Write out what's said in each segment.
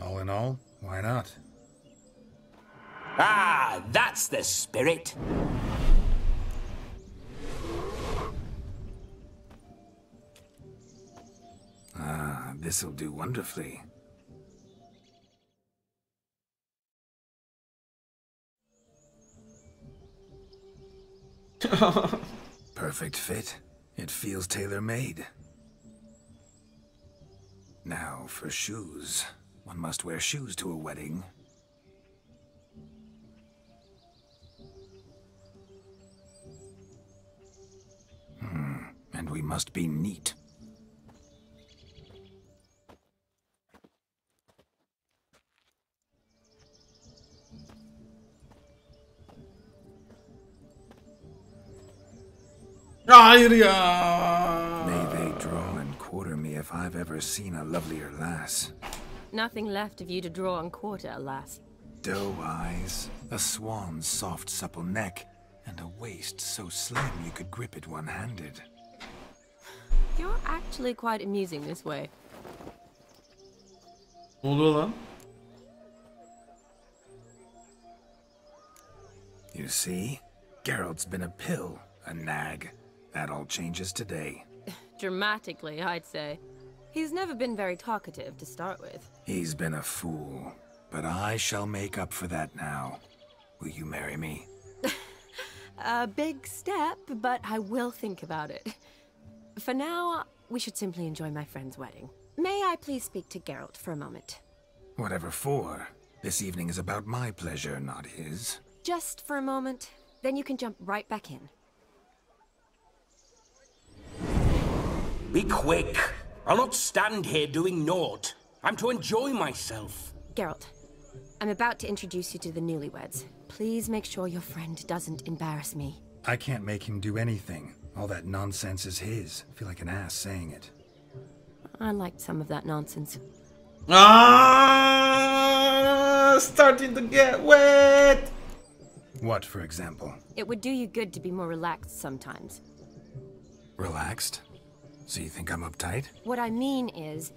All in all, why not? Ah, that's the spirit. Ah, this'll do wonderfully. Perfect fit. It feels tailor-made. Now for shoes. One must wear shoes to a wedding. And we must be neat. Hayır ya. May they draw and quarter me if I've ever seen a lovelier lass. Nothing left of you to draw and quarter, alas. Doe eyes, a swan's soft supple neck, and a waist so slim you could grip it one-handed. You're actually quite amusing this way. Ne oluyor lan? You see? Geralt's been a pill, a nag. That all changes today. Dramatically, I'd say. He's never been very talkative to start with. He's been a fool, but I shall make up for that now. Will you marry me? A big step, but I will think about it. For now, we should simply enjoy my friend's wedding. May I please speak to Geralt for a moment? Whatever for. This evening is about my pleasure, not his. Just for a moment, then you can jump right back in. Be quick. I'll not stand here doing naught. I'm to enjoy myself. Geralt, I'm about to introduce you to the newlyweds. Please make sure your friend doesn't embarrass me. I can't make him do anything. All that nonsense is his. I feel like an ass saying it. I liked some of that nonsense. Ah, starting to get wet. What, for example? It would do you good to be more relaxed sometimes. Relaxed? So you think I'm uptight? What I mean is,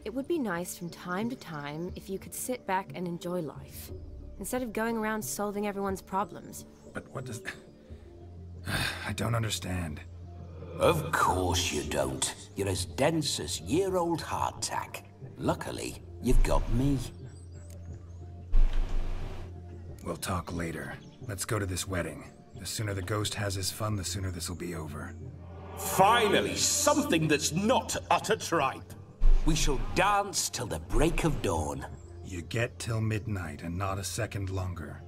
it would be nice from time to time if you could sit back and enjoy life, instead of going around solving everyone's problems. But what does... I don't understand. Of course you don't. You're as dense as year-old hardtack. Luckily, you've got me. We'll talk later. Let's go to this wedding. The sooner the ghost has his fun, the sooner this'll be over. Finally, something that's not utter tripe. We shall dance till the break of dawn. You get till midnight and not a second longer.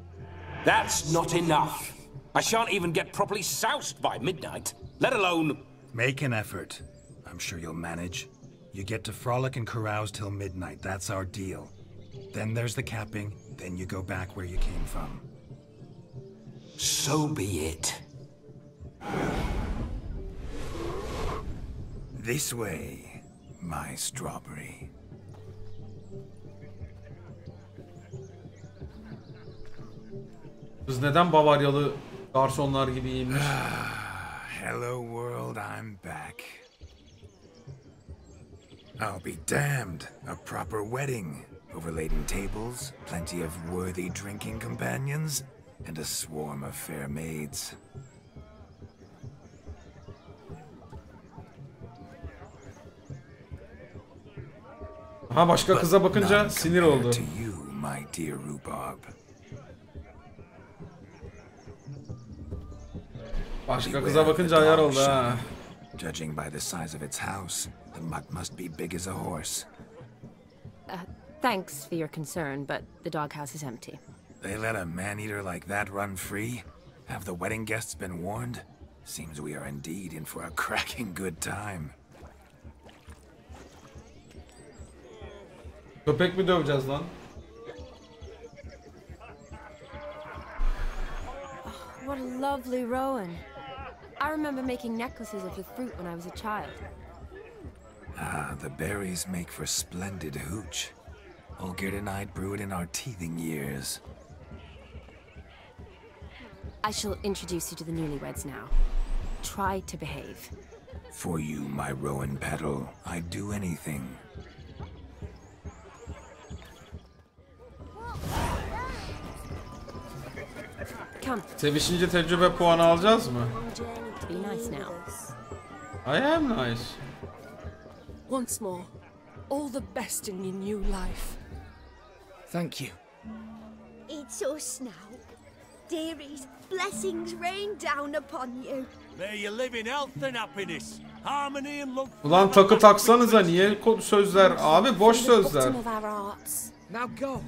That's not enough. I shan't even get properly soused by midnight, let alone... Make an effort. I'm sure you'll manage. You get to frolic and carouse till midnight. That's our deal. Then there's the capping. Then you go back where you came from. So be it. This way, my strawberry. Kız neden Bavaryalı garsonlar gibiymiş? Hello world, I'm back. I'll be damned. A proper wedding. Overladen tables, plenty of worthy drinking companions, and a swarm of fair maids. Ha, başka kıza bakınca sinir oldu. To you, my dear rhubarb. Başka kıza bakınca ayar oldu ha. Judging by the size of its house, the mutt must be big as a horse. Thanks for your concern, but the doghouse is empty. They let a man-eater like that run free? Have the wedding guests been warned? Seems we are indeed in for a cracking good time. Köpek mi döveceğiz lan? What a lovely rowan. I remember making necklaces of the fruit when I was a child. Ah, the berries make for splendid hooch. Olgerd and I brewed in our teething years. I shall introduce you to the newlyweds now. Try to behave. For you, my rowan petal, I'd do anything. Come. Sevişince tecrübe puanı alacağız mı? Be nice now. I am nice. Once more, all the best in your new life. Thank you. It's us now. Dearies, blessings rain down upon you. May you live in health and happiness, harmony and love. Ulan takı taksanıza, niye sözler? Abi boş sözler. Now go.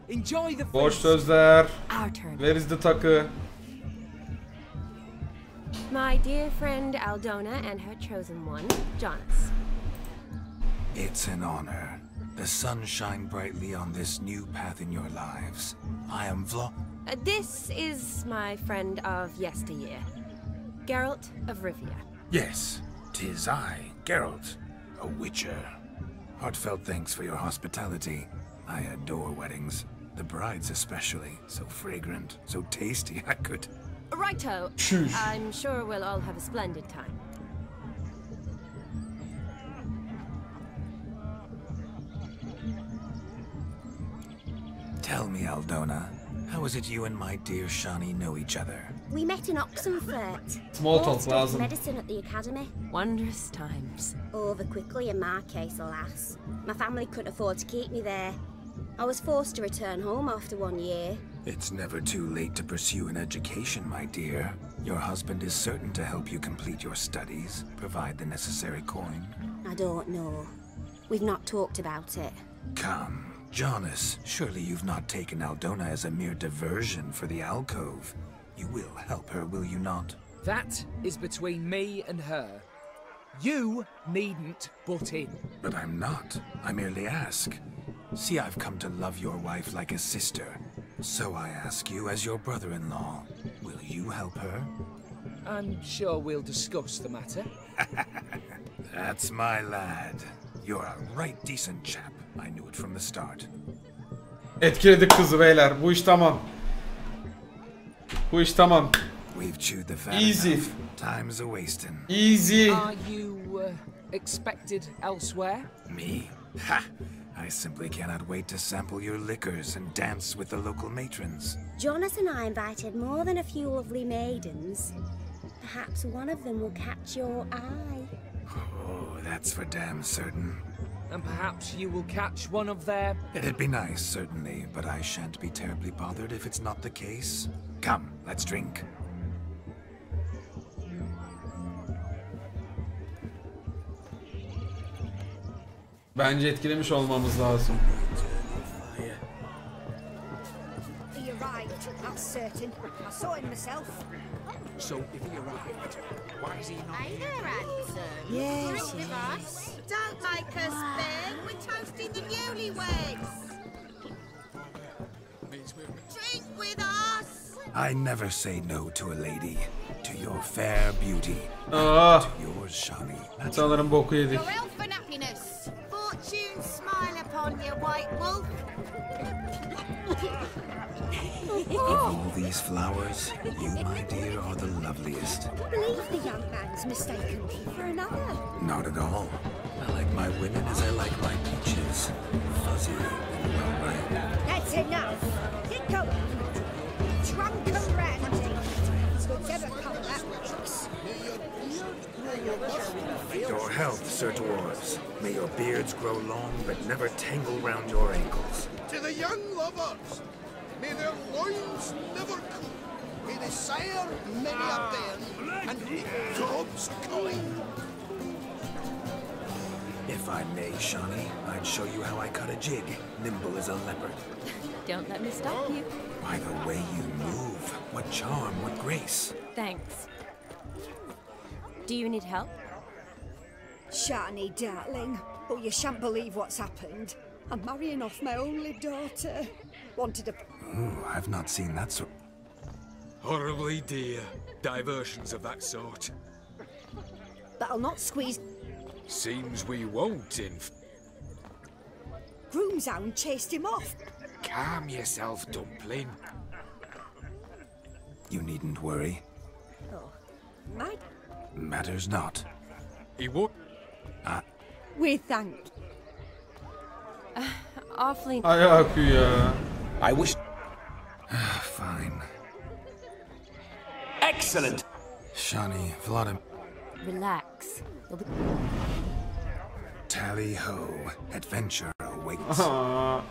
Enjoy the Boş sözler. Our turn. Where is the takı? My dear friend Aldona and her chosen one, Jonas. It's an honor. The sun shine brightly on this new path in your lives. I am This is my friend of yesteryear, Geralt of Rivia. Yes, 'tis I, Geralt, a witcher. Heartfelt thanks for your hospitality. I adore weddings. The brides especially. So fragrant, so tasty, I could... Righto. I'm sure we'll all have a splendid time. Tell me, Aldona, how is it you and my dear Shani know each other? We met in Oxenfurt. Small talk Both studied lazım. medicine at the academy. Wondrous times. Over quickly in my case, alas. My family couldn't afford to keep me there. I was forced to return home after 1 year. It's never too late to pursue an education, my dear. Your husband is certain to help you complete your studies, provide the necessary coin. I don't know. We've not talked about it. Come, Jonas, surely you've not taken Aldona as a mere diversion for the alcove. You will help her, will you not? That is between me and her. You needn't butt in. But I'm not. I merely ask. See, I've come to love your wife like a sister. So I ask you as your brother-in-law, will you help her? I'm sure we'll discuss the matter. That's my lad. You're a right decent chap. I knew it from the start. Etkiledik kızı beyler. Bu iş tamam. Bu iş tamam. We've chewed the fat Easy. enough. Time's a-wasting. Easy. Are you expected elsewhere? Me? Ha! I simply cannot wait to sample your liquors and dance with the local matrons. Jonas and I invited more than a few lovely maidens. Perhaps one of them will catch your eye. Oh, that's for damn certain. And perhaps you will catch one of their... It'd be nice, certainly, but I shan't be terribly bothered if it's not the case. Come, let's drink. Bence etkilemiş olmamız lazım. He arrived, that's certain. I saw him myself. So if he arrived, why is he not... Hey there, handsome. Yes, Drink with us. Don't make us beg. We're toasting the newlyweds. Drink with us. I never say no to a lady. To your fair beauty. Ah, To yours, Shani. sanırım boku yedik. Your health and happiness. Fortune smile upon you, white wolf. Of all these flowers, you, my dear, are the loveliest. I believe the young man's mistaken me for another. Not at all. I like my women as I like my peaches. Fuzzy and well ripe. That's enough. Get going. Drunken randy. Whatever come that tricks. Your health, Sir Dwarves. May your beards grow long, but never tangle round your ankles. To the young lovers, may their loins never cool. May they sire many a bairn and reap God's coin. If I may, Shani, I'd show you how I cut a jig, nimble as a leopard. Don't let me stop you. By the way you move, what charm, what grace. Thanks. Do you need help? Shani, darling. Oh, you shan't believe what's happened. I'm marrying off my only daughter. Wanted a... Ooh, I've not seen that sort. Horribly dear. Diversions of that sort. But I'll not squeeze... Seems we won't, Groomshound chased him off. Calm yourself, dumpling. You needn't worry. Oh, my... Matters not. He would. We thank... Awfully. Ay akıyor ya. I wish... Fine. Excellent. Shawnee, Vladimir. Relax. You'll be... Tally ho. Adventure awaits. Aha.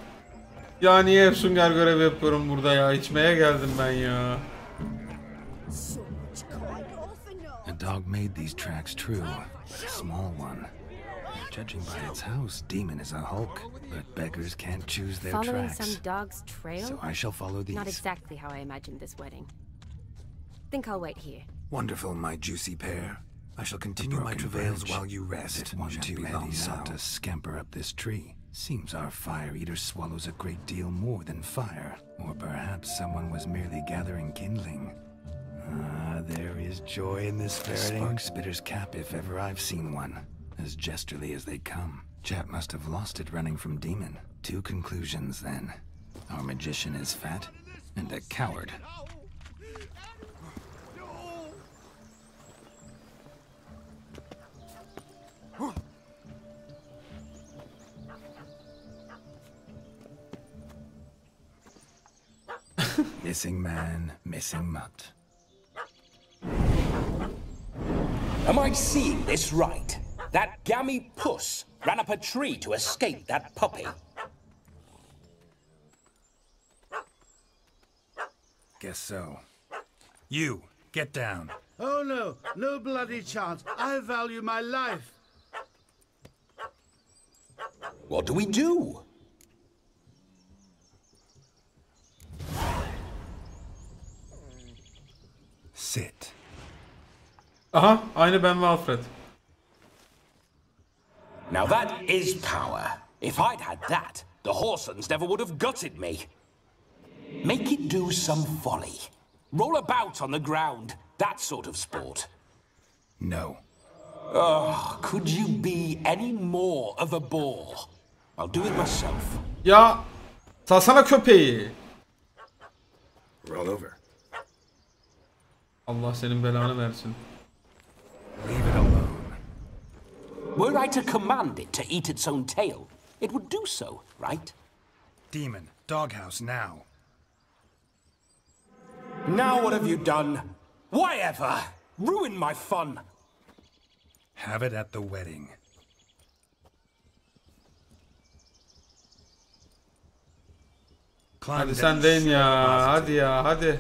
Ya niye hep sünger görevi yapıyorum burada ya? İçmeye geldim ben ya. A dog made these tracks true, but a small one. Judging by its house, Demon is a hulk, but beggars can't choose their Following tracks. some dog's trail? So I shall follow these. Not exactly how I imagined this wedding. Think I'll wait here. Wonderful, my juicy pair. I shall continue my travails while you rest. It one too heavy sought to scamper up this tree. Seems our fire eater swallows a great deal more than fire. Or perhaps someone was merely gathering kindling. Ah, there is joy in this ferreting. Spark spitter's cap if ever I've seen one. As jesterly as they come. Chap must have lost it running from Demon. Two conclusions then. Our magician is fat, and a coward. Missing man, missing mutt. Am I seeing this right? That gammy puss ran up a tree to escape that puppy. Guess so. You, get down. Oh no, no bloody chance. I value my life. What do we do? Sit. Aha, aynı ben ve Alfred. Now that is power. If I'd had that, the Horsons never would have gutted me. Make it do some folly. Roll about on the ground. That sort of sport. No. Oh, could you be any more of a bore? I'll do it myself. Ya, salsana köpeği. Roll over. Allah senin belanı versin. Leave it alone. Were I to command it to eat its own tail, it would do so, right? Demon, doghouse now. Now what have you done? Why ever? Ruin my fun. Have it at the wedding. Hadi sen deyin ya, hadi ya, hadi.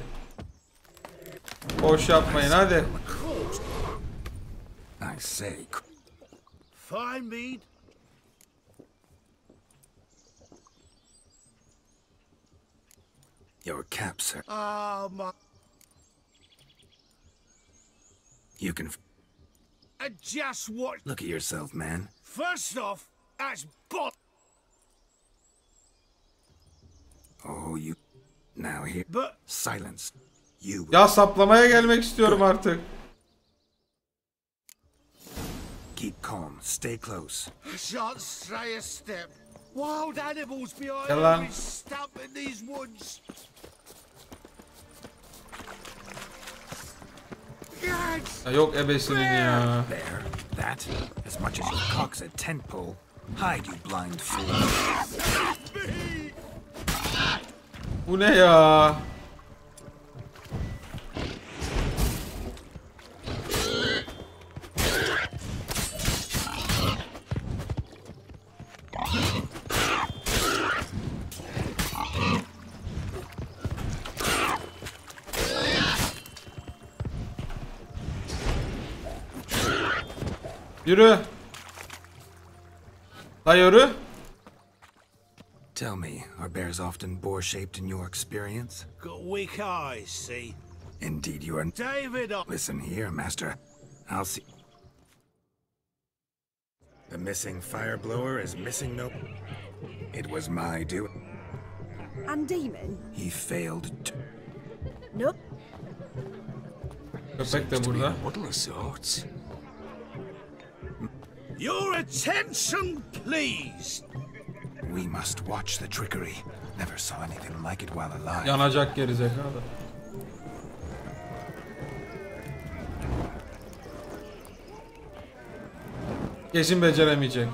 Boş yapmayın, hadi. I say. Fine mead. Your cap, sir. Oh my. You can. And just what? Look at yourself, man. First off, that's bot. Oh, you. Now here. But. Silence. You. Ya saplamaya gelmek istiyorum artık. Keep calm. Stay close. I shan't stray a step. Wild animals behind Gel lan. every stump in these woods. Ya yok ebesinin ya. There. That. As much as your cock's a tent pole. Hide, you blind fool. Bu ne ya? Yürü. La yürü. Tell me, are bears often boar-shaped in your experience? Got weak eyes, see? Indeed you are. David, Listen here, master. I'll see. The missing fire blower is missing no... It was my doing. And Demon? He failed to... Nope. Köpek de burada. Muddle of sorts. your attention, please. We must watch the trickery. Never saw anything like it while alive. Yanacak gerizekalı. Kesin beceremeyecek.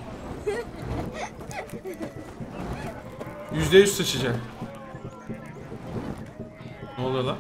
%100 sıçacak. Ne oluyor lan?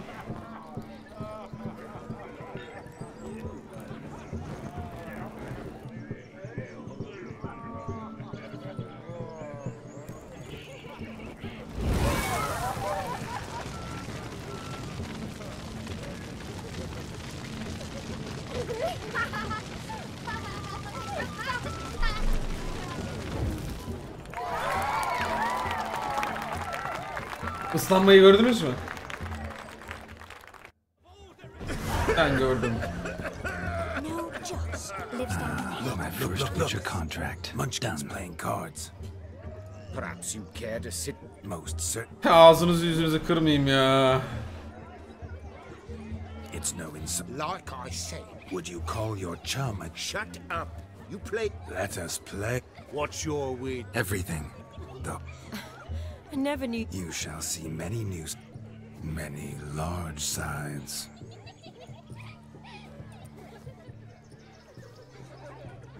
Islanmayı gördünüz mü? Ben gördüm. Look, my first feature contract. Munchkin's playing cards. Perhaps you care to sit. Most certain. Ağzınızı yüzünüzü kırmayayım ya. It's no insult. Like I said. Would you call your chum a Shut up. You play. Let us play. What's your weird? Everything. Though I never knew. you shall see many news, many large sides.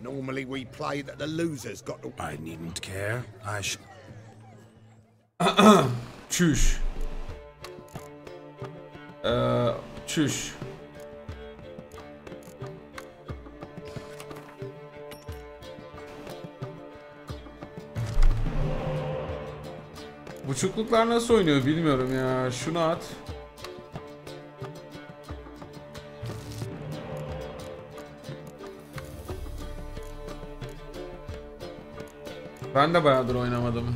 Normally we play that the loser's got to. I needn't care. I sh. Çüş. Çüş. Buçukluklar nasıl oynuyor bilmiyorum ya. Şunu at. Ben de bayağıdır oynamadım.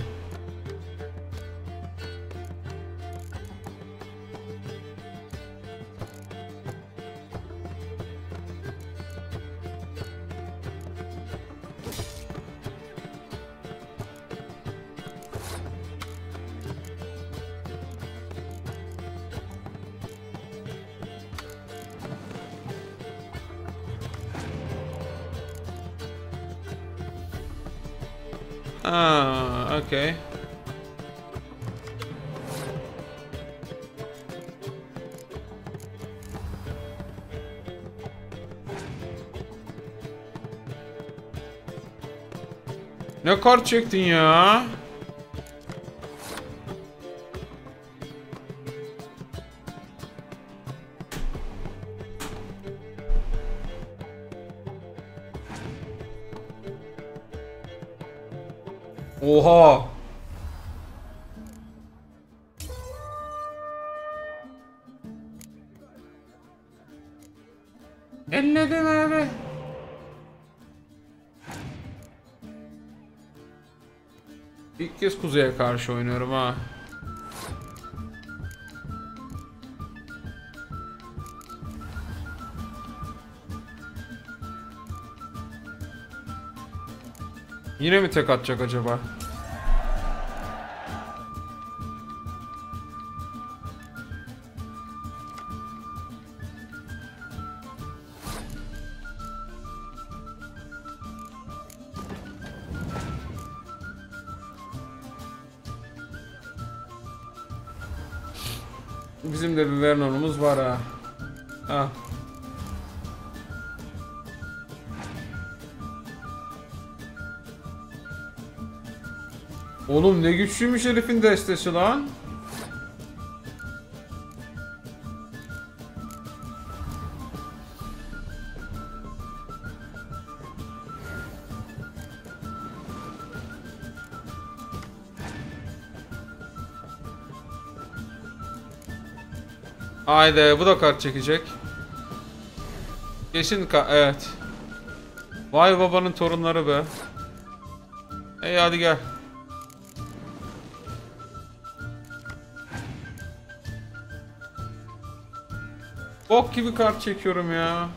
Okay. Ne kart çektin ya? Oha. Elledim abi. İlk kez kuzeye karşı oynuyorum ha. Yine mi tek atacak acaba? Bizim de bir Vernon'umuz var ha. Ha. Oğlum ne güçlüymüş herifin destesi lan. Haydi bu da kart çekecek. Kesin evet. Vay babanın torunları be. Hadi gel. Bok gibi kart çekiyorum ya.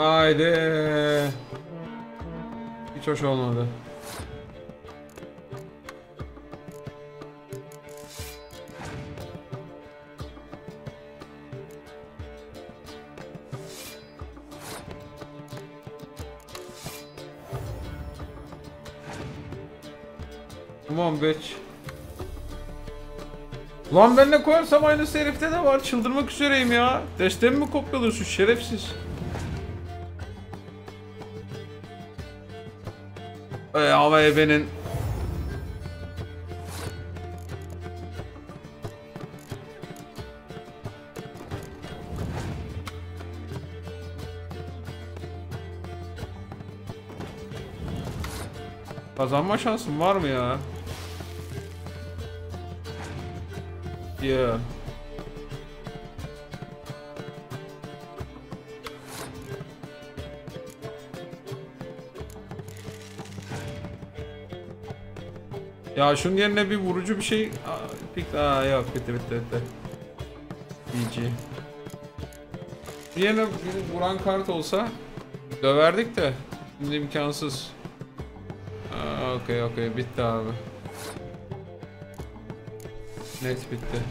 Haydi. Hiç hoş olmadı. Come on bitch. Lan ben ne koyarsam aynısı herifte de var. Çıldırmak üzereyim ya. Destemi mi kopyalıyorsun şerefsiz? Ama ebenin. Kazanma şansım var mı ya? Yeah. Ya şunun yerine bir vurucu bir şey... Yok bitti. GG. Bir yerine bir vuran kart olsa döverdik de şimdi imkansız. Okey bitti abi. Net bitti.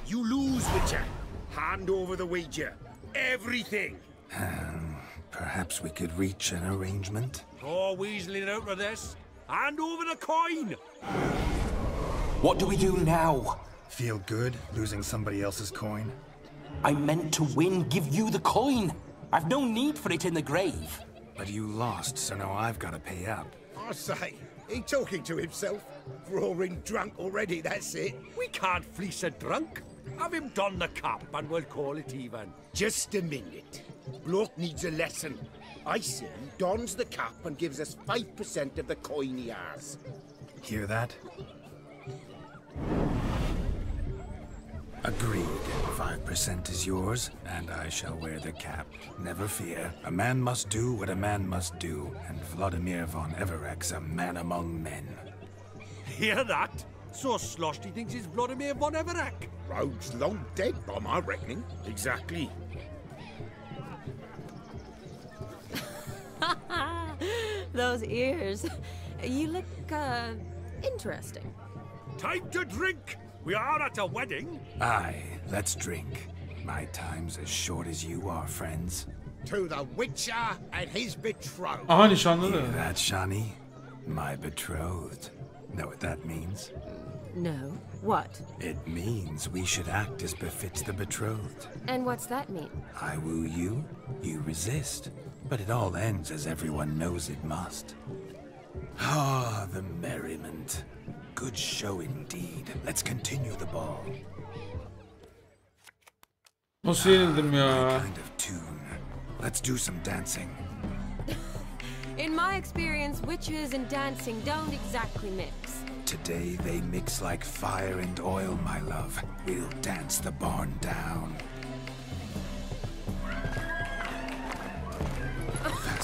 You lose, Witcher. Hand over the wager. Everything. Perhaps we could reach an arrangement. Oh, weaseling out of this. Hand over the coin. What do we do now? Feel good losing somebody else's coin? I meant to win, give you the coin. I've no need for it in the grave. But you lost, so now I've got to pay up. I say, he talking to himself. Roaring drunk already, that's it. We can't fleece a drunk. Have him don the cap and we'll call it even. Just a minute. Bloke needs a lesson. I say he dons the cap and gives us 5% of the coin he has. Hear that? Agreed. 5% is yours, and I shall wear the cap. Never fear. A man must do what a man must do, and Vladimir von Everek's a man among men. Hear that? So sloshed he thinks he's Vladimir von Everek. Rogue's long dead by my reckoning. Exactly. Those ears. You look, interesting. Time to drink. We are at a wedding. Aye, let's drink. My time's as short as you are, friends. To the Witcher and his betrothed. Aha nişanlılı. Hear that, Shani? My betrothed. Know what that means? No. What? It means we should act as befits the betrothed. And what's that mean? I woo you, you resist. But it all ends as everyone knows it must. Ah, the merriment. Good show indeed. Let's continue the ball. Nasıl yenildim ya? Kind of tune. Let's do some dancing. In my experience, witches and dancing don't exactly mix. Today they mix like fire and oil, my love. We'll dance the barn down.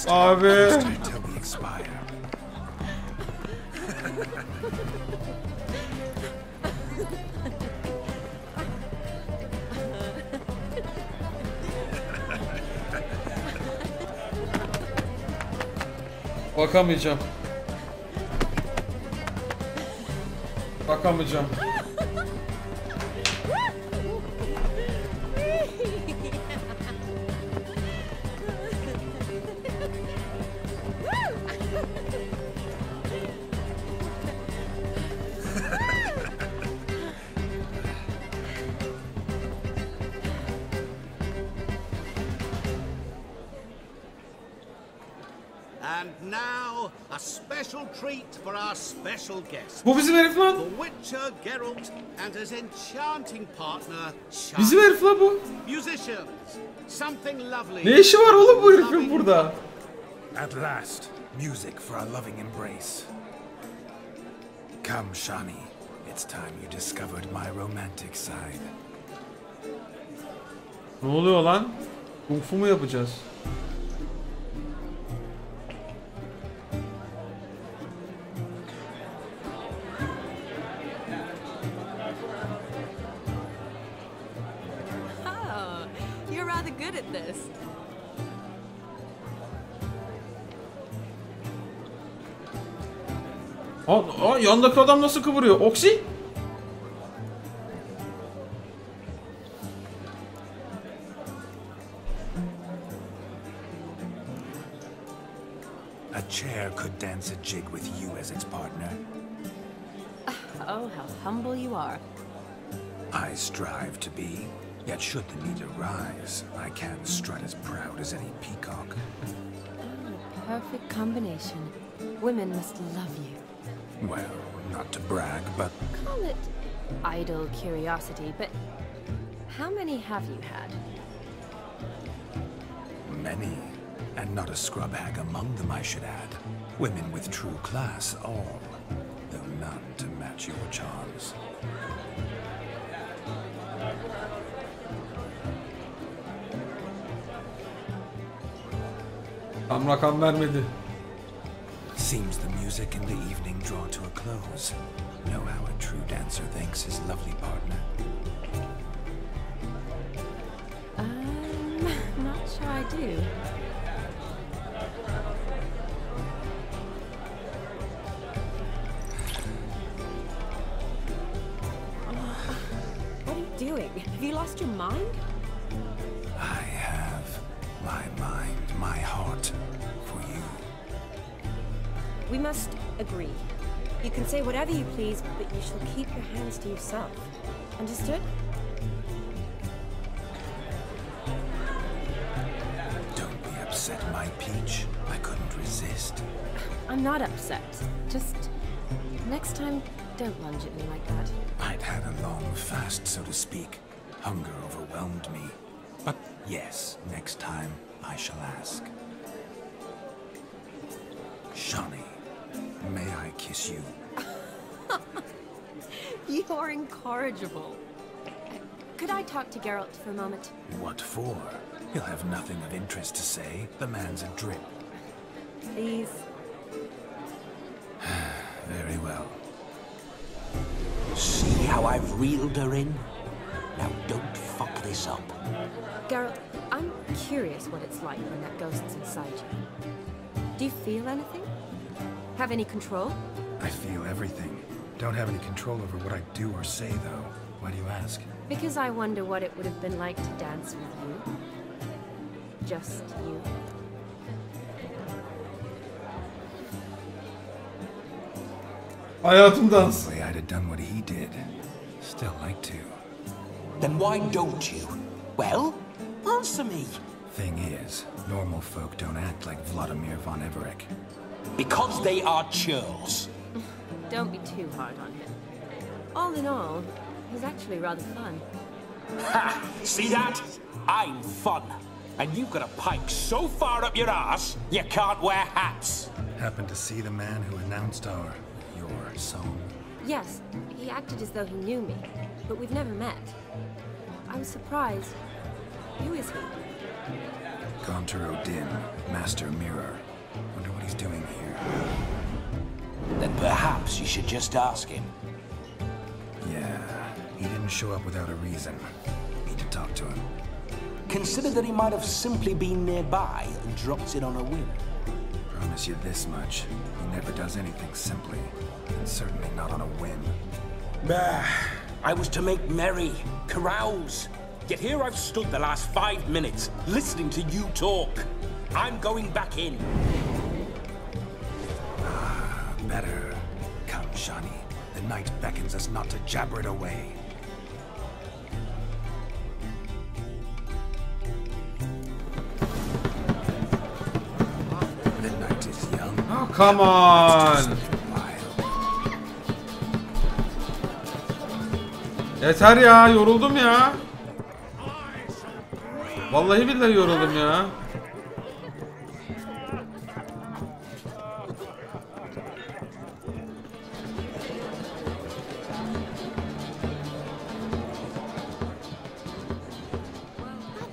Abi. Till we expire. Bakamayacağım. Bakamayacağım. And now, a special treat for our special guest. Bu bizim herif lan. The Witcher Geralt and his enchanting partner, Shah. Bizim herif lan bu. Musicians, something lovely. Ne işi var oğlum bu herifin burada? At last, music for our loving embrace. Come, Shani. It's time you discovered my romantic side. Ne oluyor lan? Kung fu mu yapacağız? Oh, you're rather good at this. Aa, yandaki adam nasıl kıvırıyor? Oksi? A chair could dance a jig with you as its partner. Oh, how humble you are. I strive to be, yet should the need arise, I can strut as proud as any peacock. Perfect combination. Women must love you. Well, not to brag, but Call it idle curiosity, but how many have you had? many. And not a scrub hag among them, I should add. Women with true class, all, though none to match your charms. Tam rakam vermedi. Seems the music and the evening draw to a close. Know how a true dancer thanks his lovely partner? Not sure I do. What are you doing? Have you lost your mind? I have my mind, my heart for you. We must agree. You can say whatever you please, but you shall keep your hands to yourself. Understood? Don't be upset, my peach. I couldn't resist. I'm not upset. Just next time, don't lunge at me like that. I'd had a long fast, so to speak. Hunger overwhelmed me. But yes, next time I shall ask. Shawnee, may I kiss you? You're incorrigible. Could I talk to Geralt for a moment? What for? He'll have nothing of interest to say. The man's a drip. Please. Very well. See how I've reeled her in? Now don't fuck this up. Geralt, I'm curious what it's like when that ghost's inside you. Do you feel anything? Have any control? I feel everything. Don't have any control over what I do or say, though. Why do you ask? Because I wonder what it would have been like to dance with you. Just you. Hayatım dans. I'd have done what he did. Still like to. Then why don't you? Well, answer me. Thing is, normal folk don't act like Vladimir von Everec. Because they are churls. Don't be too hard on him. All in all, he's actually rather fun. Ha! See that? I'm fun. And you've got a pipe so far up your ass, you can't wear hats. Happened to see the man who announced your song? Yes, he acted as though he knew me, but we've never met. I was surprised. Who is he? Gaunter Odin, Master Mirror. Wonder what he's doing here. Then perhaps you should just ask him. Yeah, he didn't show up without a reason. Need to talk to him. Consider that he might have simply been nearby and dropped in on a whim. Promise you this much. He never does anything simply. And certainly not on a whim. Bah! I was to make merry, carouse. Yet here I've stood the last 5 minutes, listening to you talk. I'm going back in. Better. Come, Shawnee. The night beckons us not to jabber it away. The night is young. Oh, come on. Yeter ya, yoruldum ya. Vallahi billahi yoruldum ya.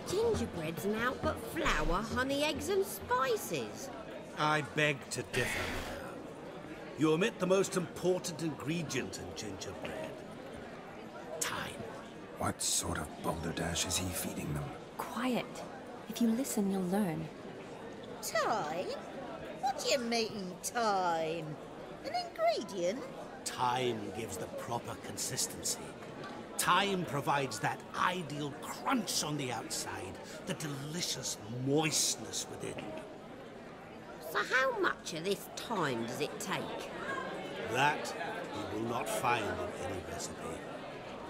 Gingerbread's an out but flour, honey, eggs and spices. I beg to differ. You omit the most important ingredient in gingerbread. Time. What sort of balderdash is he feeding them? Quiet. If you listen, you'll learn. Time? What do you mean, time? An ingredient? Time gives the proper consistency. Time provides that ideal crunch on the outside, the delicious moistness within. So how much of this time does it take? That you will not find in any recipe.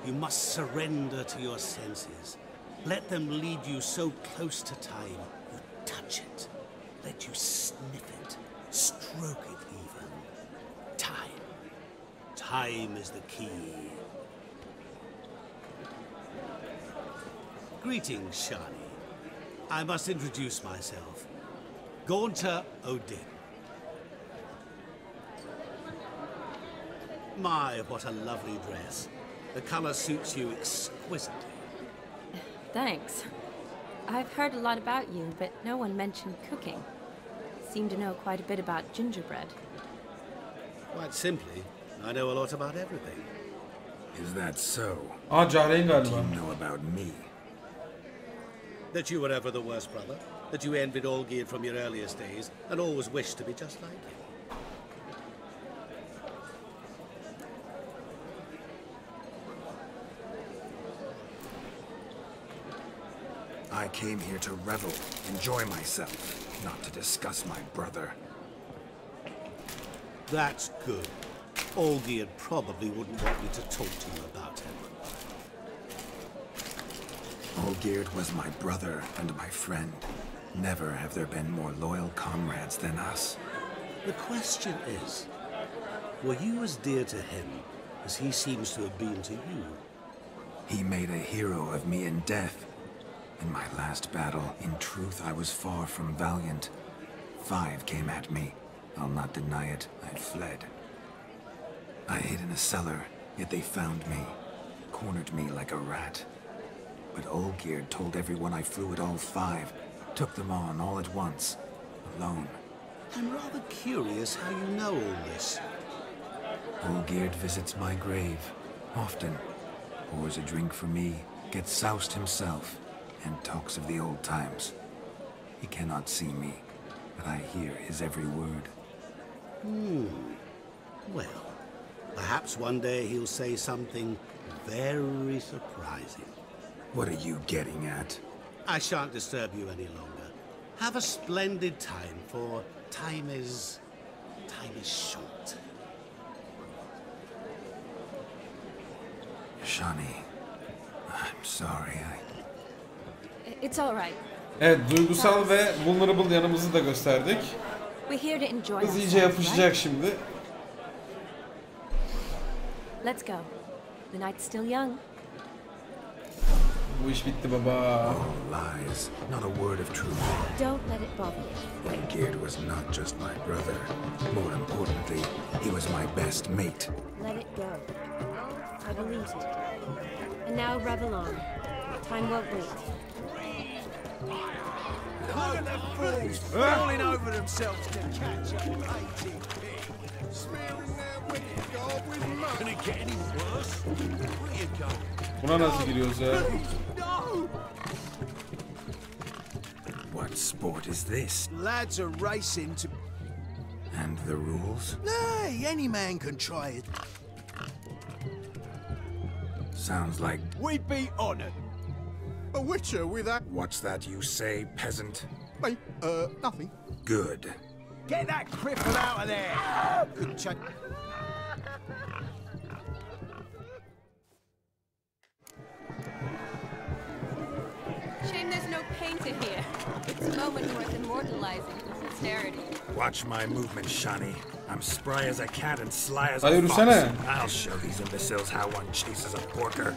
You must surrender to your senses. Let them lead you so close to time, you touch it. Let you sniff it, stroke it even. Time. Time is the key. Greetings, Shawnee. I must introduce myself. Gaunter Odin. My, what a lovely dress. The color suits you exquisitely. Thanks. I've heard a lot about you, but no one mentioned cooking. Seem to know quite a bit about gingerbread. Quite simply, I know a lot about everything. Is that so? Jahrein What do galiba. you know about me? That you were ever the worst brother, that you envied Olgierd from your earliest days, and always wished to be just like him. I came here to revel, enjoy myself, not to discuss my brother. That's good. Olgierd probably wouldn't want me to talk to you about him. Olgierd was my brother and my friend. Never have there been more loyal comrades than us. The question is, were you as dear to him as he seems to have been to you? He made a hero of me in death. In my last battle, in truth, I was far from valiant. 5 came at me. I'll not deny it, I fled. I hid in a cellar, yet they found me, cornered me like a rat. But Olgierd told everyone I flew at all 5, took them on all at once, alone. I'm rather curious how you know all this. Olgierd visits my grave, often. Pours a drink for me, gets soused himself, and talks of the old times. He cannot see me, but I hear his every word. Well, perhaps one day he'll say something very surprising. What are you getting at? I shan't disturb you any longer. Have a splendid time, for time is short. Shani, I'm sorry, It's all right. Evet, duygusal ve vulnerable yanımızı da gösterdik. We're here to enjoy Kız iyice yapışacak şimdi. Let's go. The night's still young. Bu iş bitti baba. All lies, not a word of truth. Don't let it bother you. Olgierd was not just my brother. More importantly, he was my best mate. Let it go. I believed it. And now revel on. Time won't wait. Look at the fools falling over themselves to catch a mating pig. Smearing their wicked garb with mud. Can it get any worse? Where you go? Buna nasıl giriyoruz ya? No! What sport is this? Lads are racing to... And the rules? Nay, any man can try it. Sounds like... We'd be honoured. A witcher with that... What's that you say, peasant? Me? Nothing. Good. Get that cripple out of there! Couldn't check... Shame there's no painter here. It's a moment worth immortalizing for posterity. Watch my movement, Shani. I'm spry as a cat and sly as a Hayır, fox. yürüsene. I'll show these imbeciles how one chases a porker.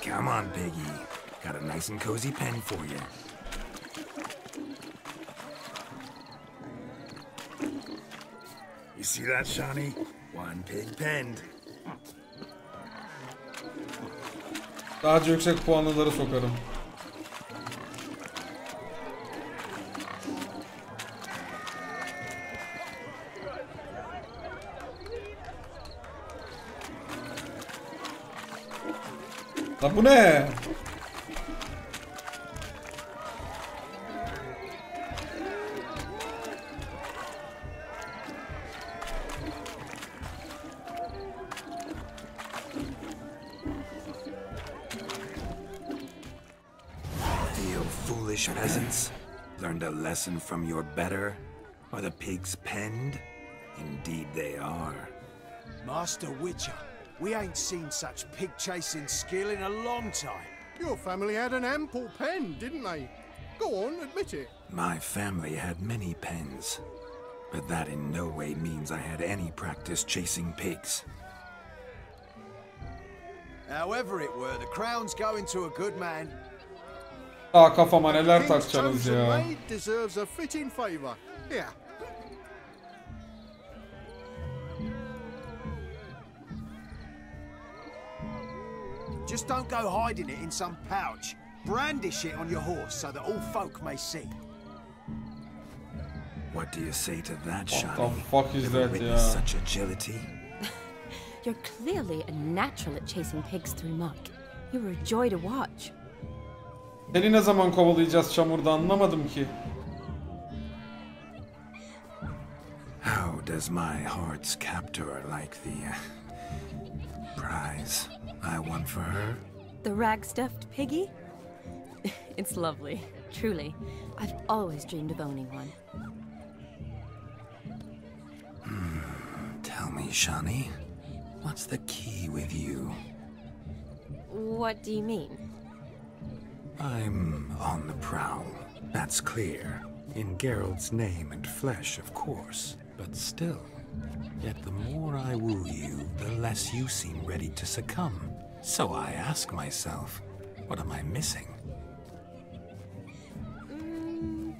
Come on, piggy. Got a nice and cozy pen for you. You see that, Shani? One pig penned. Daha yüksek puanlıları sokarım. Lan bu ne? Foolish peasants, learned a lesson from your better? Are the pigs penned? Indeed they are. Master Witcher, we ain't seen such pig-chasing skill in a long time. Your family had an ample pen, didn't they? Go on, admit it. My family had many pens, but that in no way means I had any practice chasing pigs. However it were, the crown's going to a good man. Aa, kafama neler takacaksınız ya. Deserves a fitting favor. Here. Just don't go hiding it in some pouch. Brandish it on your horse so that all folk may see. What do you say to that, What Shani? the fuck is that, yeah? Such agility. You're clearly a natural at chasing pigs through muck. You were a joy to watch. Seni ne zaman kovalayacağız çamurda anlamadım ki. How does my heart's captor like the prize I won for her? The rag-stuffed piggy? It's lovely, truly. I've always dreamed of owning one. Tell me, Shani, what's the key with you? What do you mean? I'm on the prowl, that's clear. In Geralt's name and flesh, of course. But still, yet the more I woo you, the less you seem ready to succumb. So I ask myself, what am I missing?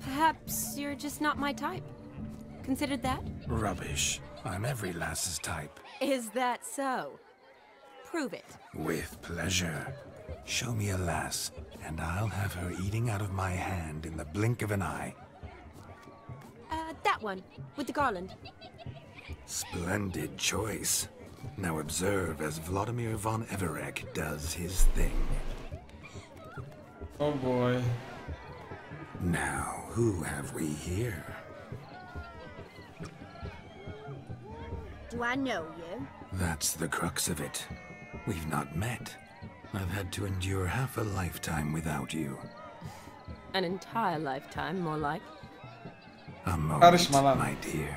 Perhaps you're just not my type. Considered that? Rubbish. I'm every lass's type. Is that so? Prove it. With pleasure. Show me a lass, and I'll have her eating out of my hand in the blink of an eye. That one, with the garland. Splendid choice. Now observe as Vladimir von Everek does his thing. Oh boy. Now, who have we here? Do I know you? That's the crux of it. We've not met. I've had to endure half a lifetime without you. An entire lifetime, more like. A moment, Karışma lan. my dear.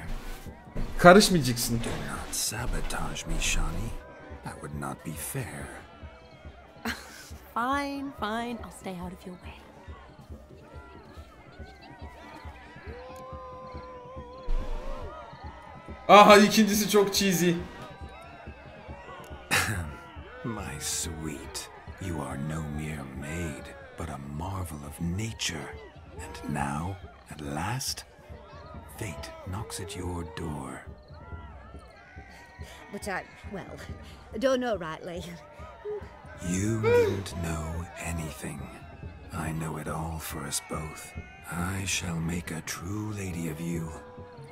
Karışmayacaksın. Do not sabotage me, Shani. That would not be fair. Fine, fine. I'll stay out of your way. Aha, ikincisi çok cheesy. My sweet, you are no mere maid, but a marvel of nature. And now, at last, fate knocks at your door. But I don't know rightly. You needn't know anything. I know it all for us both. I shall make a true lady of you.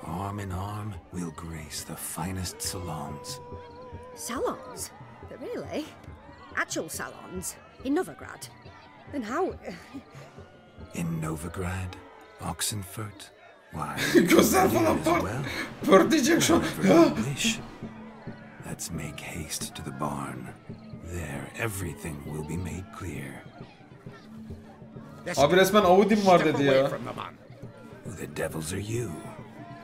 Arm in arm, we'll grace the finest salons. Salons? But really? Actual salons? In Novigrad? Then how? In Novigrad, Oxenfurt, why? Gözler falan as well. Pörtleyecek şu an. However you wish. Let's make haste to the barn. There, everything will be made clear. Abi resmen Audin var dedi ya. Who the devils are you?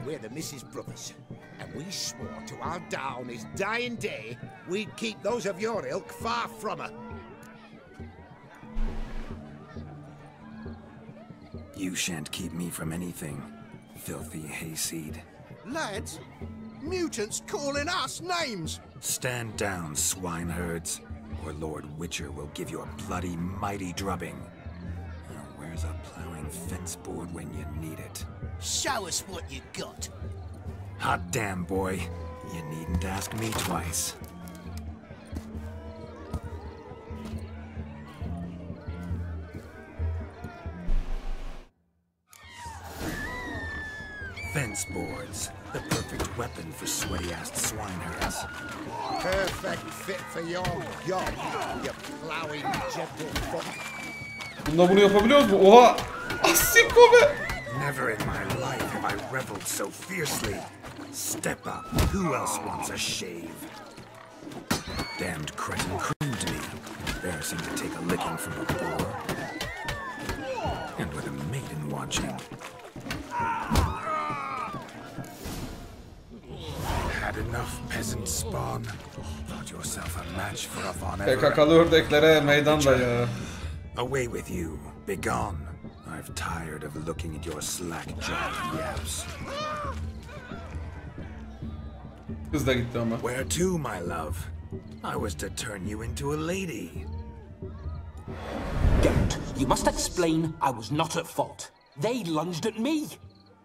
We're the Mrs. Brothers, and we swore to our down his dying day we'd keep those of your ilk far from her. You shan't keep me from anything, filthy hayseed. Lads, mutants calling us names! Stand down, swineherds, or Lord Witcher will give you a bloody mighty drubbing. Now, where's a plowing fence board when you need it? Show us what you got. Hot damn, boy. You needn't ask me twice. Fence boards. The perfect weapon for sweaty-assed swineherds. Perfect fit for your job, you plowing gentlefoot. Bunda bunu yapabiliyoruz mu? Oha! Asikko be! Never in my life have I reveled so fiercely. Step up. Who else wants a shave? Damned cretin creamed me. Embarrassing to take a licking from a boar. And with a maiden watching. Had enough, peasant spawn. Thought yourself a match for a von Everett. PKK'lı ördeklere meydan da ya. Away with you. Begone. I've tired of looking at your slack-jawed yaps. Kız da gitti ama. Where to, my love? I was to turn you into a lady. Geralt, you must explain I was not at fault. They lunged at me.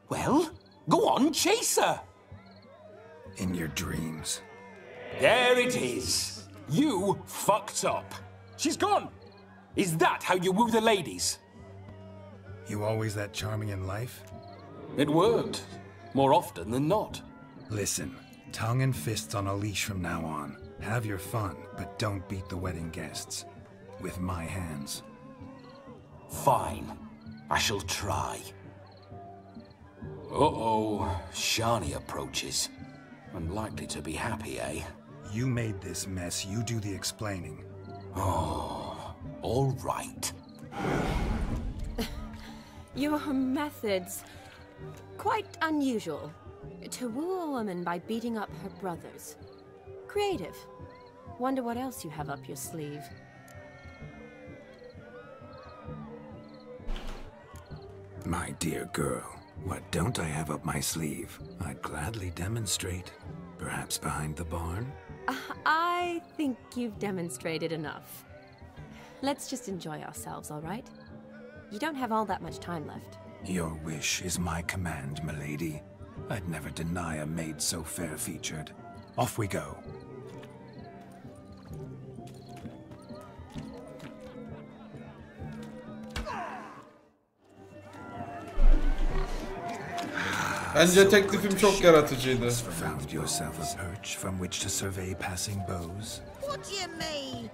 Well, go on, chase her. In your dreams. There it is. You fucked up. She's gone. Is that how you woo the ladies? You always that charming in life? It worked. More often than not. Listen, tongue and fists on a leash from now on. Have your fun, but don't beat the wedding guests. With my hands. Fine. I shall try. Uh-oh. Shani approaches. Unlikely to be happy, eh? You made this mess. You do the explaining. Oh, all right. Your methods... quite unusual. To woo a woman by beating up her brothers. Creative. Wonder what else you have up your sleeve. My dear girl, what don't I have up my sleeve? I'd gladly demonstrate. Perhaps behind the barn? I think you've demonstrated enough. Let's just enjoy ourselves, all right? You don't have all that much time left. Your wish is my command, milady. I'd never deny a maid so fair-featured. Off we go. Bence teklifim çok yaratıcıydı. Found yourself a perch from which to survey passing beaux? What do you mean?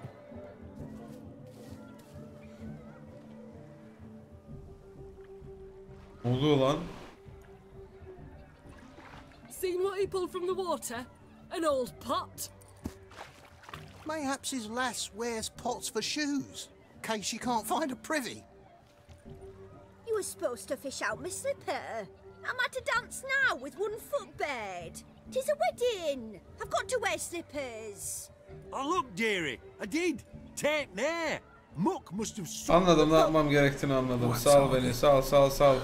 Ne oluyor lan? Seen what he pulled from the water? An old pot? Mayhaps his lass wears pots for shoes, in case she can't find a privy. You were supposed to fish out my slipper. I'm at a dance now with one foot bared. 'Tis a wedding. I've got to wear slippers. Oh look, dearie, I did. Take there. Muck must have... Anladım, ne yapmam gerektiğini anladım. Sal beni, sal.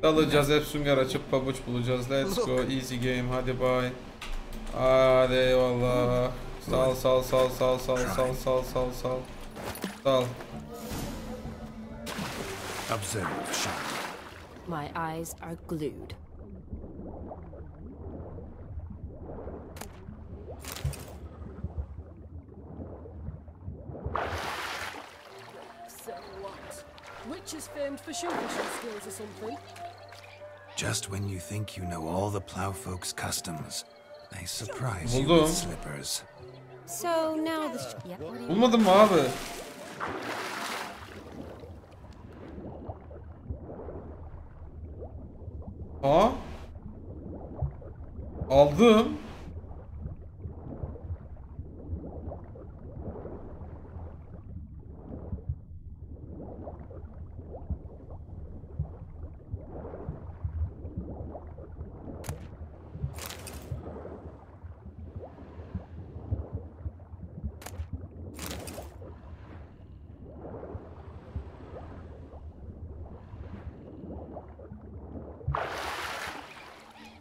Dalacağız, hep sünger açıp pabuç bulacağız. Let's go, easy game, hadi bye. Hadi eyvallah. Sal. Observe, Shani. My eyes are glued. So what? Witch is famed for shoe fishing skills or something? Just when you think you know all the plowfolk's customs, they surprise you Buldum. with slippers. So now the... Yep, what do you... Bulmadın mı abi? Aa? Aldım.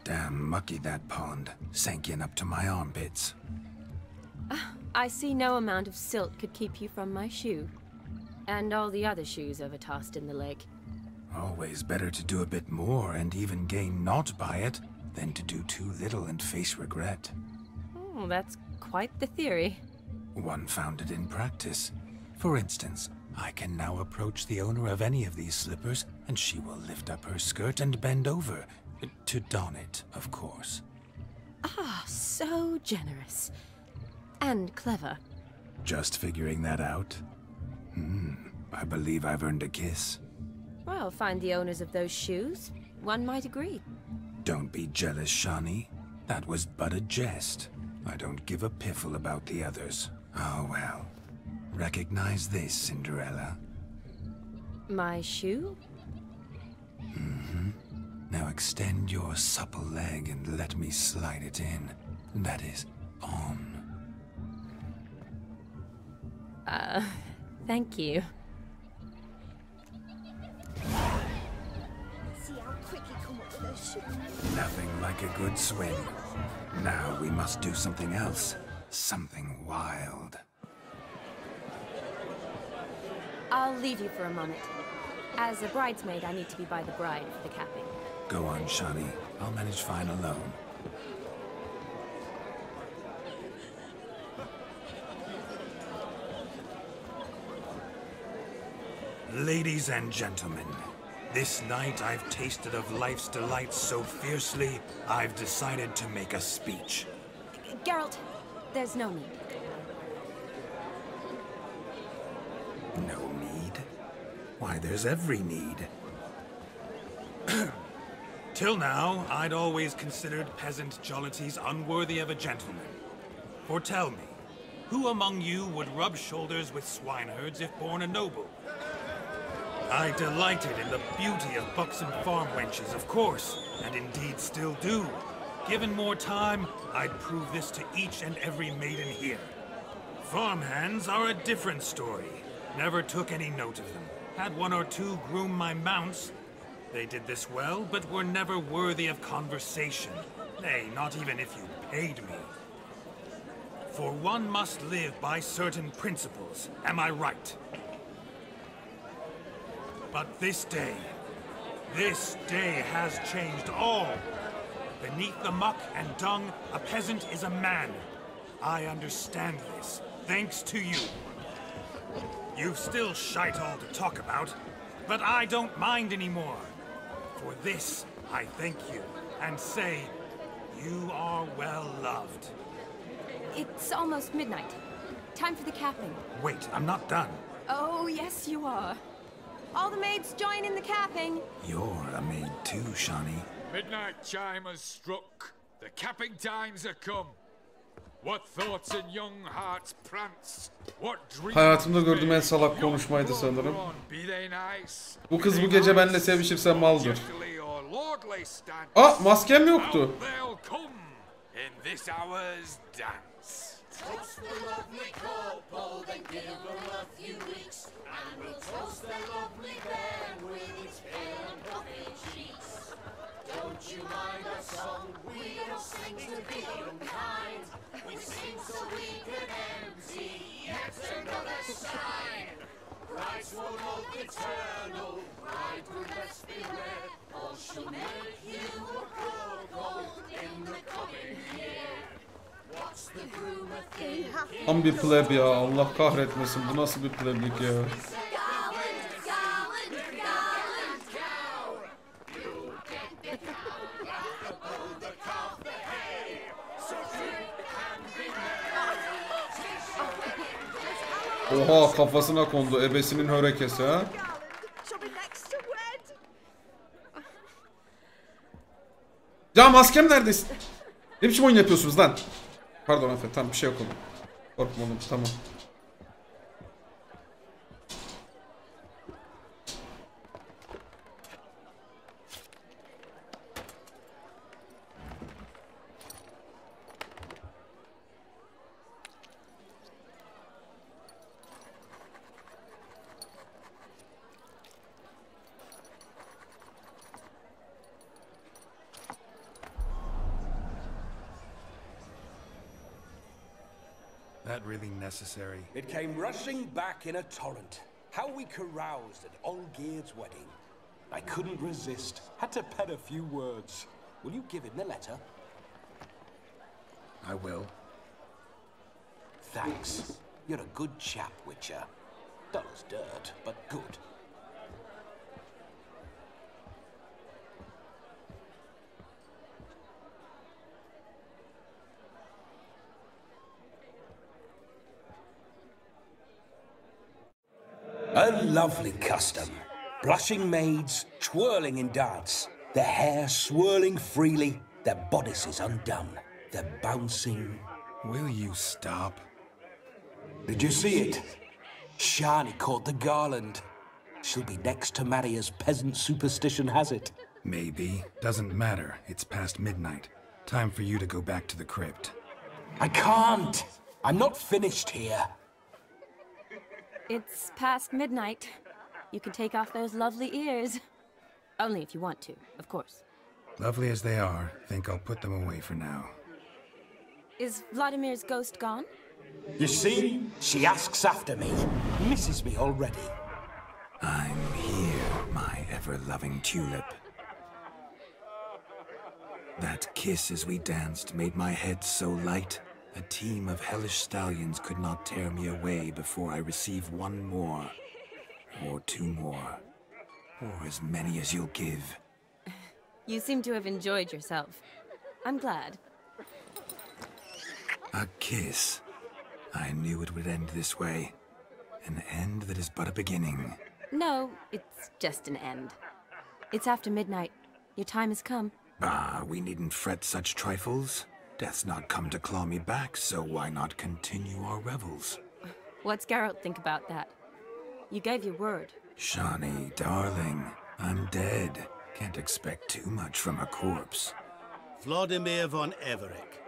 Damn mucky that pond, sank in up to my armpits. I see no amount of silt could keep you from my shoe. And all the other shoes overtossed in the lake. Always better to do a bit more and even gain naught by it than to do too little and face regret. Oh, that's quite the theory. One founded in practice. For instance, I can now approach the owner of any of these slippers, and she will lift up her skirt and bend over. To don it, of course. Ah, so generous. And clever. Just figuring that out? I believe I've earned a kiss. Well, find the owners of those shoes. One might agree. Don't be jealous, Shani. That was but a jest. I don't give a piffle about the others. Oh well. Recognize this, Cinderella. My shoe? Now extend your supple leg and let me slide it in. That is, on. Thank you. See how quick he come up with those shoes. Nothing like a good swim. Now we must do something else. Something wild. I'll leave you for a moment. As a bridesmaid, I need to be by the bride for the capping. Go on, Shani. I'll manage fine alone. Ladies and gentlemen, this night I've tasted of life's delights so fiercely, I've decided to make a speech. Geralt, there's no need. No need? Why, there's every need. Till now, I'd always considered peasant jollities unworthy of a gentleman. For tell me, who among you would rub shoulders with swineherds if born a noble? I delighted in the beauty of buxom farm wenches, of course, and indeed still do. Given more time, I'd prove this to each and every maiden here. Farmhands are a different story. Never took any note of them. Had one or two groom my mounts. They did this well, but were never worthy of conversation. Nay, not even if you paid me. For one must live by certain principles, am I right? But this day has changed all. Beneath the muck and dung, a peasant is a man. I understand this, thanks to you. You've still shite all to talk about, but I don't mind anymore. For this, I thank you, and say, you are well loved. It's almost midnight. Time for the capping. Wait, I'm not done. Oh, yes, you are. All the maids join in the capping. You're a maid too, Shani. Midnight chime has struck. The capping times are come. What thoughts in young hearts prance? What dreams? Hayatımda gördüğüm en salak konuşmaydı sanırım. Bu kız bu gece benimle sevişirse maldır. Aa, maskem yoktu. Toast the lovely couple, then give them a few weeks, and we'll toast the lovely bear with its pale and puffy cheeks. Don't you mind our song? We don't sing to be unkind. We sing so we can empty yet another sign. Brides will hope eternal, bride will best beware, or she'll make you a cuckold in the coming year. Tam bir pleb ya, Allah kahretmesin, bu nasıl bir pleblik ya. Oha, kafasına kondu ebesinin hörekesi ha. Ya maskem neredesin? Ne biçim oyun yapıyorsunuz lan? Pardon Afet, tamam bir şey yok oğlum. Korkma oğlum, tamam. That really necessary? It came rushing back in a torrent. How we caroused at Olgierd's wedding. I couldn't resist. Had to pen a few words. Will you give him the letter? I will. Thanks. You're a good chap, Witcher. Dull as dirt, but good. A lovely custom. Blushing maids, twirling in dance, their hair swirling freely, their bodices undone, their bouncing... Will you stop? Did you see it? Shani caught the garland. She'll be next to marry as peasant superstition has it. Maybe. Doesn't matter. It's past midnight. Time for you to go back to the crypt. I can't. I'm not finished here. It's past midnight. You can take off those lovely ears. Only if you want to, of course. Lovely as they are, think I'll put them away for now. Is Vladimir's ghost gone? You see? She asks after me. Misses me already. I'm here, my ever-loving tulip. That kiss as we danced made my head so light. A team of hellish stallions could not tear me away before I receive one more. Or 2 more. Or as many as you'll give. You seem to have enjoyed yourself. I'm glad. A kiss. I knew it would end this way. An end that is but a beginning. No, it's just an end. It's after midnight. Your time has come. Ah, we needn't fret such trifles. Death's not come to claw me back, so why not continue our revels? What's Geralt think about that? You gave your word. Shawnee, darling, I'm dead. Can't expect too much from a corpse. Vladimir von Everek,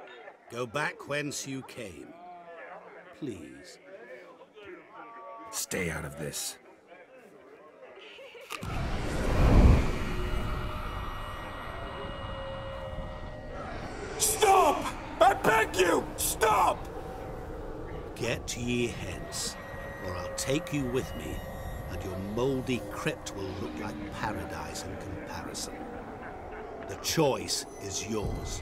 go back whence you came. Please. Stay out of this. Stop! I beg you! Stop! Get ye hence, or I'll take you with me, and your mouldy crypt will look like paradise in comparison. The choice is yours.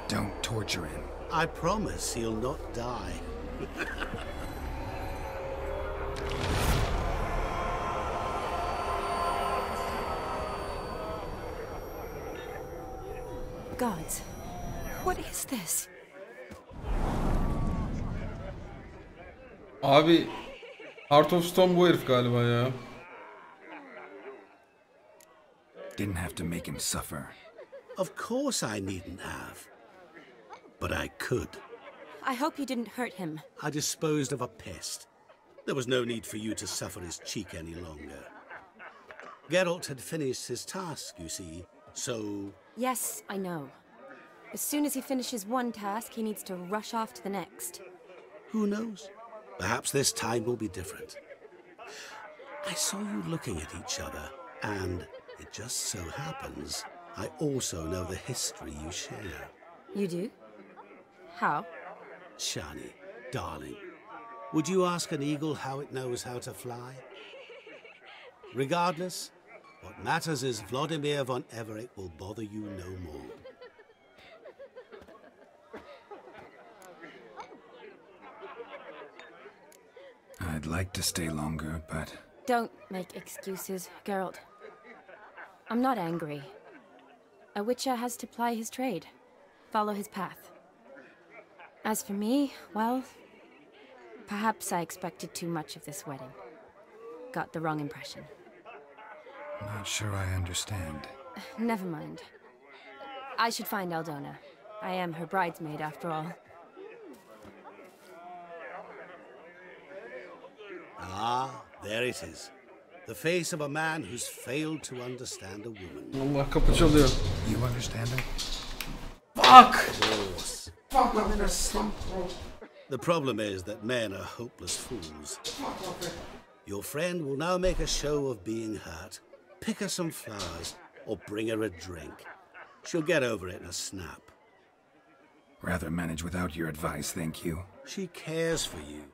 Don't torture him. I promise he'll not die. Gods, what is this? Abi, Heart of Stone bu herif galiba ya. Didn't have to make him suffer. Of course I needn't have. But I could. I hope you didn't hurt him. I disposed of a pest. There was no need for you to suffer his cheek any longer. Geralt had finished his task, you see, so... Yes, I know. As soon as he finishes one task, he needs to rush off to the next. Who knows? Perhaps this time will be different. I saw you looking at each other, and it just so happens I also know the history you share. You do? How? Shani, darling, would you ask an eagle how it knows how to fly? Regardless, what matters is Vladimir von Everek will bother you no more. I'd like to stay longer, but... Don't make excuses, Geralt. I'm not angry. A witcher has to ply his trade, follow his path. As for me, well, perhaps I expected too much of this wedding. Got the wrong impression. Not sure I understand. Never mind. I should find Aldona. I am her bridesmaid, after all. Ah, there it is. The face of a man who's failed to understand a woman. Allah, kapı çalıyor. You understand her? Fuck! Of course. Fuck, I'm in a slump, bro. The problem is that men are hopeless fools. Your friend will now make a show of being hurt, pick her some flowers, or bring her a drink. She'll get over it in a snap. Rather manage without your advice, thank you. She cares for you.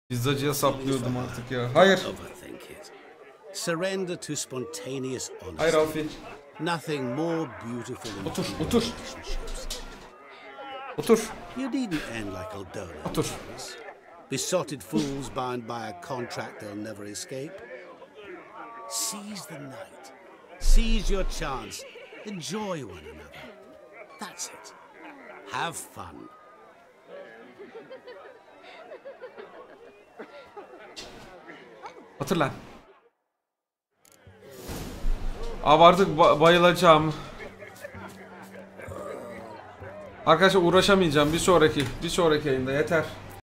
Pizzacıya saplıyordum artık ya. Hayır. Overthink it. Surrender to spontaneous honesty. Hayır Alfie. Nothing more beautiful than Otur, human otur. relationships. Otur. You needn't end like Aldona. Otur. Besotted fools bound by a contract they'll never escape. Seize the night. Seize your chance. Enjoy one another. That's it. Have fun. Otur lan. Abi artık bayılacağım. Arkadaşlar uğraşamayacağım bir sonraki yayında yeter.